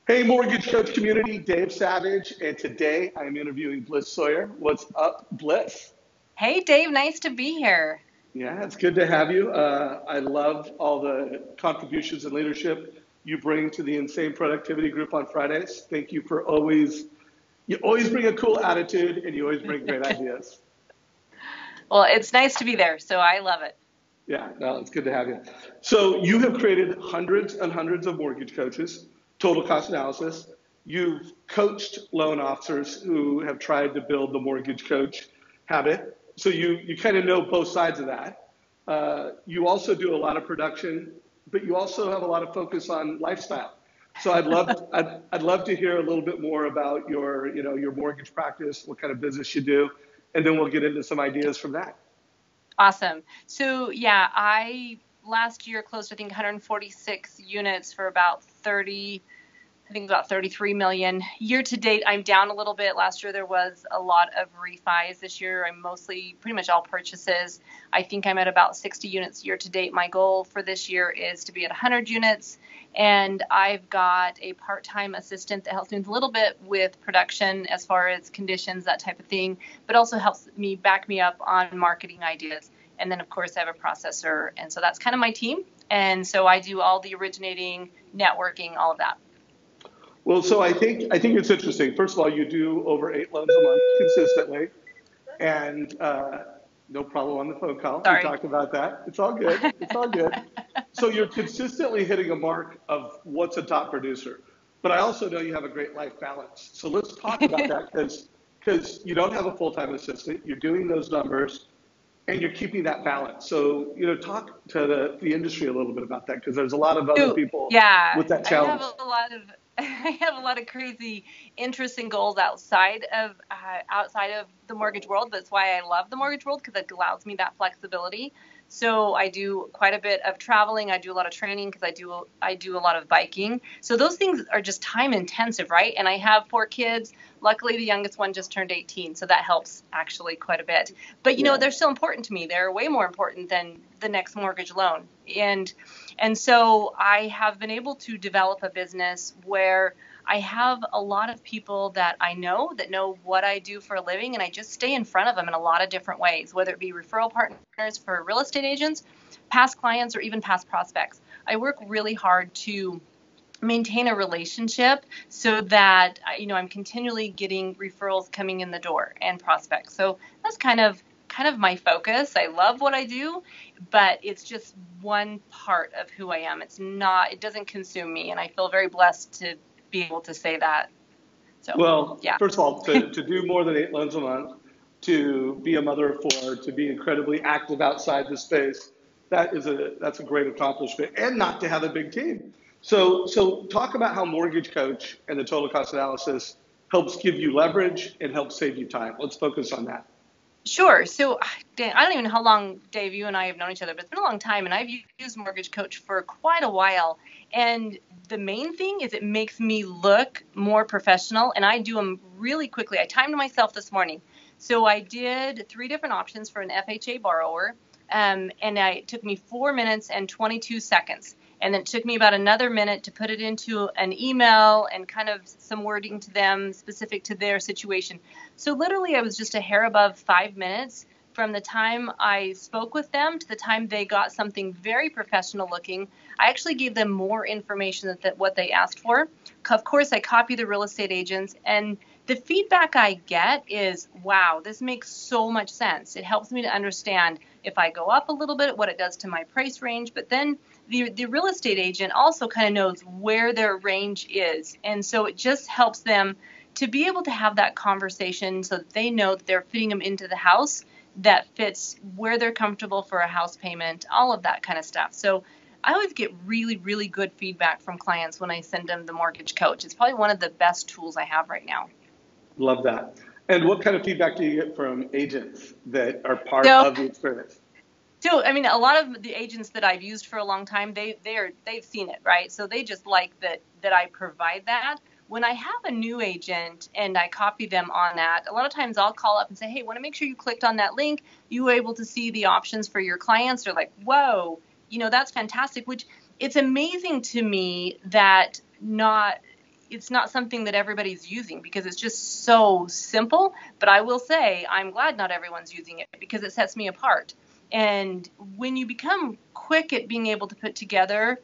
Hey, Mortgage Coach community, Dave Savage, and today I'm interviewing Bliss Sawyer. What's up, Bliss? Hey Dave, nice to be here. Yeah, it's good to have you. I love all the contributions and leadership you bring to the Insane Productivity Group on Fridays. Thank you for you always bring a cool attitude and you always bring great ideas. Well, it's nice to be there, so I love it. Yeah, no, it's good to have you. So you have created hundreds and hundreds of mortgage coaches, total cost analysis. You've coached loan officers who have tried to build the mortgage coach habit. So you kind of know both sides of that. You also do a lot of production, but you also have a lot of focus on lifestyle. So I'd love to hear a little bit more about your mortgage practice, what kind of business you do, and then we'll get into some ideas from that. Awesome. So yeah, I last year closed I think 146 units for about 30, I think about 33 million. Year to date, I'm down a little bit. Last year there was a lot of refis. This year I'm mostly pretty much all purchases. I think I'm at about 60 units year to date. My goal for this year is to be at 100 units. And I've got a part-time assistant that helps me with a little bit with production as far as conditions, that type of thing, but also helps me back me up on marketing ideas. And then of course I have a processor. And so that's kind of my team. And so I do all the originating, networking, all of that. Well, so I think it's interesting. First of all, you do over 8 loans a month consistently, and no problem on the phone call. We Sorry. talked about that. It's all good. It's all good. So you're consistently hitting a mark of what's a top producer. But I also know you have a great life balance. So let's talk about that because you don't have a full-time assistant. You're doing those numbers, and you're keeping that balance. So talk to the industry a little bit about that because there's a lot of other So people yeah, with that I have challenge. a lot of I have a lot of crazy interests and goals outside of the mortgage world. That's why I love the mortgage world because it allows me that flexibility. So I do quite a bit of traveling. I do a lot of training because I do a lot of biking. So those things are just time intensive, right? And I have 4 kids. Luckily, the youngest one just turned 18, so that helps actually quite a bit. But Yeah. they're still important to me. They're way more important than the next mortgage loan. And so I have been able to develop a business where I have a lot of people that I know that know what I do for a living, and I just stay in front of them in a lot of different ways, whether it be referral partners for real estate agents, past clients, or even past prospects. I work really hard to maintain a relationship so that I'm continually getting referrals coming in the door and prospects. So that's kind of my focus. I love what I do, but it's just one part of who I am. It doesn't consume me, and I feel very blessed to be able to say that. So, Well, yeah. first of all, to do more than 8 loans a month, to be a mother of four, to be incredibly active outside the space, that's a great accomplishment, and not to have a big team. So talk about how Mortgage Coach and the total cost analysis helps give you leverage and helps save you time. Let's focus on that. Sure. So, Dan, I don't even know how long, Dave, you and I have known each other, but it's been a long time, and I've used Mortgage Coach for quite a while. And the main thing is it makes me look more professional, and I do them really quickly. I timed myself this morning. So I did 3 different options for an FHA borrower, and it took me 4 minutes and 22 seconds. And then it took me about another minute to put it into an email and kind of some wording to them specific to their situation. So literally, I was just a hair above 5 minutes from the time I spoke with them to the time they got something very professional looking. I actually gave them more information than what they asked for. Of course, I copy the real estate agents, and the feedback I get is, wow, this makes so much sense. It helps me to understand if I go up a little bit, what it does to my price range. But then the real estate agent also kind of knows where their range is. And so it just helps them to be able to have that conversation so that they know that they're fitting them into the house that fits where they're comfortable for a house payment, all of that kind of stuff. So I always get really, really good feedback from clients when I send them the Mortgage Coach. It's probably one of the best tools I have right now. Love that. And what kind of feedback do you get from agents that are part So of the experience? So, I mean, a lot of the agents that I've used for a long time, they've seen it, right? So they just like that I provide that. When I have a new agent and I copy them on that, a lot of times I'll call up and say, hey, want to make sure you clicked on that link. You were able to see the options for your clients. They're like, whoa, that's fantastic, which it's amazing to me that not it's not something that everybody's using because it's just so simple. But I will say I'm glad not everyone's using it because it sets me apart. And when you become quick at being able to put together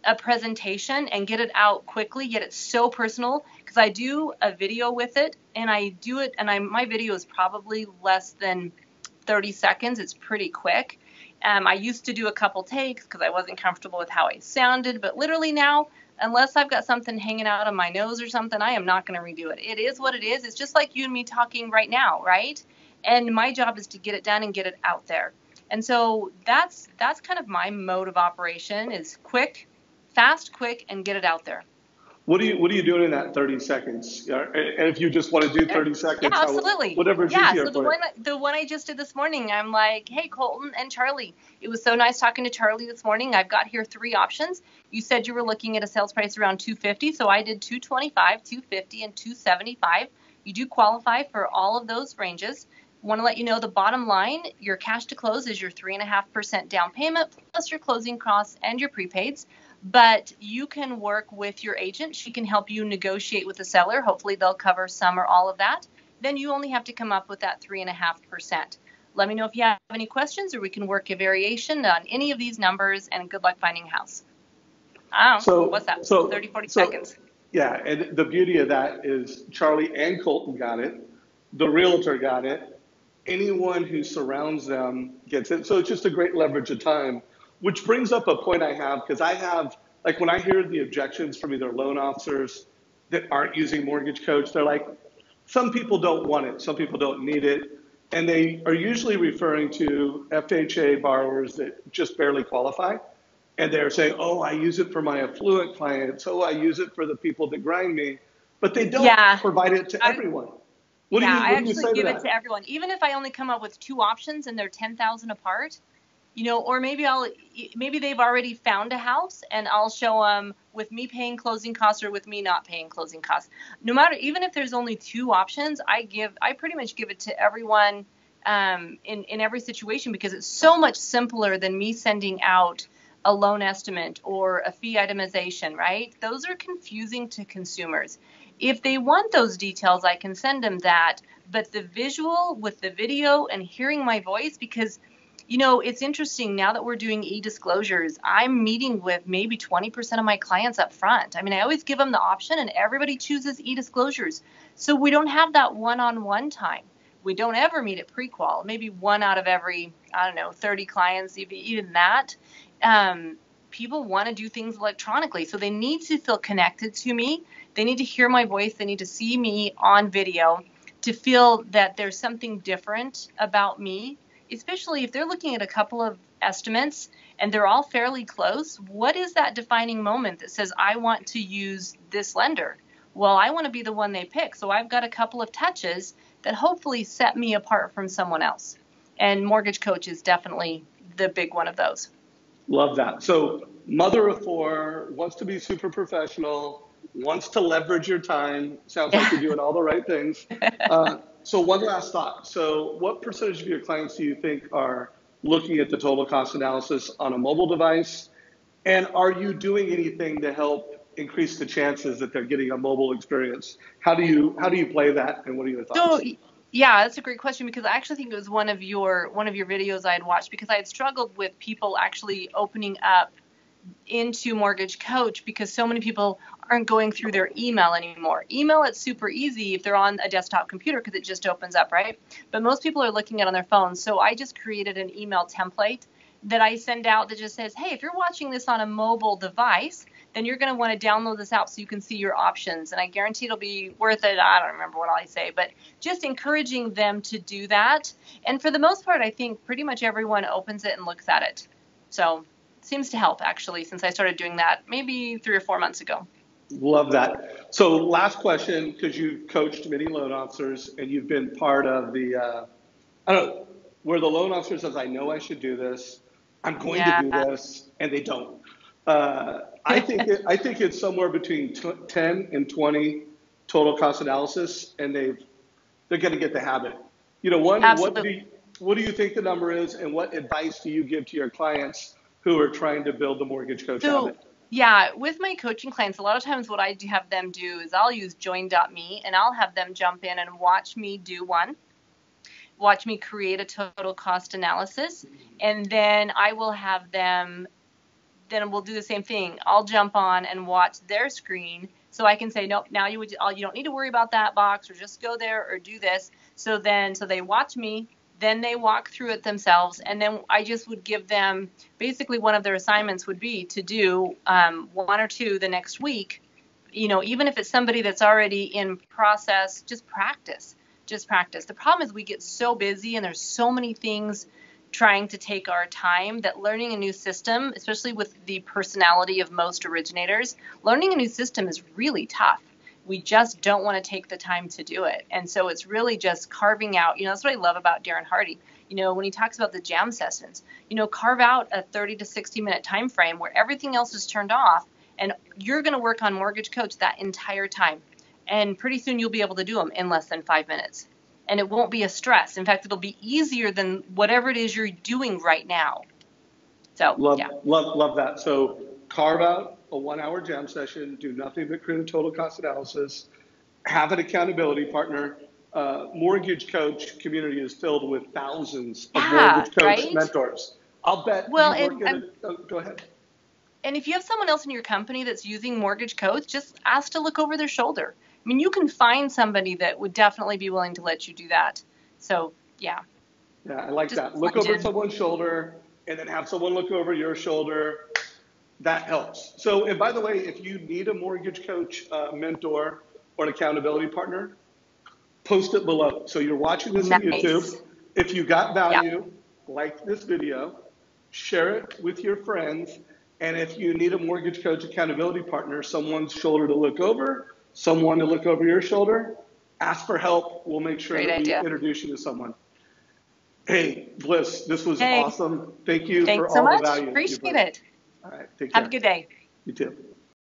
a presentation and get it out quickly, yet it's so personal, because I do a video with it, and I do it, and my video is probably less than 30 seconds. It's pretty quick. I used to do a couple takes because I wasn't comfortable with how I sounded, but literally now, unless I've got something hanging out of my nose or something, I am not going to redo it. It is what it is. It's just like you and me talking right now, right? And my job is to get it done and get it out there. And so that's kind of my mode of operation is quick, fast, quick, and get it out there. What are you doing in that 30 seconds? And if you just want to do 30 seconds, yeah, absolutely. Whatever's easier for you. The one I just did this morning, I'm like, hey, Colton and Charlie, it was so nice talking to Charlie this morning. I've got here 3 options. You said you were looking at a sales price around $250, so I did $225, $250, and $275. You do qualify for all of those ranges. Want to let you know the bottom line, your cash to close is your 3.5% down payment plus your closing costs and your prepaids. But you can work with your agent. She can help you negotiate with the seller. Hopefully they'll cover some or all of that. Then you only have to come up with that 3.5%. Let me know if you have any questions, or we can work a variation on any of these numbers, and good luck finding a house. I don't know. What's that? 30, 40 seconds. Yeah, and the beauty of that is Charlie and Colton got it. The realtor got it. Anyone who surrounds them gets it. So it's just a great leverage of time. Which brings up a point I have, because I have, like when I hear the objections from either loan officers that aren't using Mortgage Coach, they're like, some people don't want it, some people don't need it. And they are usually referring to FHA borrowers that just barely qualify. And they're saying, oh, I use it for my affluent clients. Oh, I use it for the people that grind me. But they don't provide it to everyone. What do you say give to it to everyone. Even if I only come up with 2 options and they're 10,000 apart, you know, or maybe they've already found a house and I'll show them with me paying closing costs or with me not paying closing costs. No matter, even if there's only 2 options, I pretty much give it to everyone in every situation, because it's so much simpler than me sending out a loan estimate or a fee itemization, right? Those are confusing to consumers. If they want those details, I can send them that. But the visual with the video and hearing my voice, because you know, it's interesting now that we're doing e-disclosures, I'm meeting with maybe 20% of my clients up front. I mean, I always give them the option and everybody chooses e-disclosures. So we don't have that one-on-one time. We don't ever meet at pre-qual, maybe 1 out of every, 30 clients, even that. People want to do things electronically. So they need to feel connected to me. They need to hear my voice. They need to see me on video to feel that there's something different about me. Especially if they're looking at a couple of estimates and they're all fairly close, what is that defining moment that says, I want to use this lender? Well, I want to be the one they pick. So I've got a couple of touches that hopefully set me apart from someone else. And Mortgage Coach is definitely the big one of those. Love that. So mother of 4, wants to be super professional, wants to leverage your time. Sounds like you're doing all the right things. So one last thought. So what percentage of your clients do you think are looking at the total cost analysis on a mobile device? And are you doing anything to help increase the chances that they're getting a mobile experience? How do you play that, and what are your thoughts? So, yeah, that's a great question, because I actually think it was one of your videos I had watched, because I had struggled with people actually opening up into Mortgage Coach, because so many people aren't going through their email anymore. Email, it's super easy if they're on a desktop computer because it just opens up, right? But most people are looking at it on their phones. So I just created an email template that I send out that just says, hey, if you're watching this on a mobile device, then you're going to want to download this app so you can see your options. And I guarantee it'll be worth it. I don't remember what I say, but just encouraging them to do that. And for the most part, I think pretty much everyone opens it and looks at it. So seems to help, actually, since I started doing that maybe 3 or 4 months ago. Love that. So last question, because you've coached many loan officers and you've been part of the, where the loan officer says, I know I should do this, I'm going to do this, and they don't. I think it's somewhere between 10 and 20 total cost analysis, and they're going to get the habit. You know, what do you think the number is, and what advice do you give to your clients who are trying to build the Mortgage Coach habit? Yeah, with my coaching clients, a lot of times what I do have them do is I'll use join.me and I'll have them jump in and watch me do one, watch me create a total cost analysis, and then I will have them, then we'll do the same thing. I'll jump on and watch their screen so I can say, nope, now you don't need to worry about that box, or just go there or do this. So they watch me, then they walk through it themselves, and then I just would give them, basically one of their assignments would be to do one or two the next week. Even if it's somebody that's already in process, just practice. Just practice. The problem is we get so busy and there's so many things trying to take our time that learning a new system, especially with the personality of most originators, learning a new system is really tough. We just don't want to take the time to do it. And so it's really just carving out, that's what I love about Darren Hardy. When he talks about the jam sessions, carve out a 30 to 60 minute time frame where everything else is turned off and you're going to work on Mortgage Coach that entire time. And pretty soon you'll be able to do them in less than 5 minutes. And it won't be a stress. In fact, it'll be easier than whatever it is you're doing right now. So, love that. So carve out a 1 hour jam session, do nothing but create a total cost analysis, have an accountability partner. Mortgage Coach community is filled with thousands of Mortgage Coach mentors. I'll bet go ahead. And if you have someone else in your company that's using Mortgage Coach, just ask to look over their shoulder. I mean, you can find somebody that would definitely be willing to let you do that. So, yeah. Yeah, I like that. Look over someone's shoulder and then have someone look over your shoulder. That helps. So, and by the way, if you need a Mortgage Coach mentor or an accountability partner, post it below. So you're watching this on YouTube. If you got value, like this video, share it with your friends. And if you need a Mortgage Coach accountability partner, someone's shoulder to look over, someone to look over your shoulder, ask for help. We'll make sure that we introduce you to someone. Hey, Bliss, this was awesome. Thank you for all the value. Appreciate it. All right, take care. Have a good day. You too.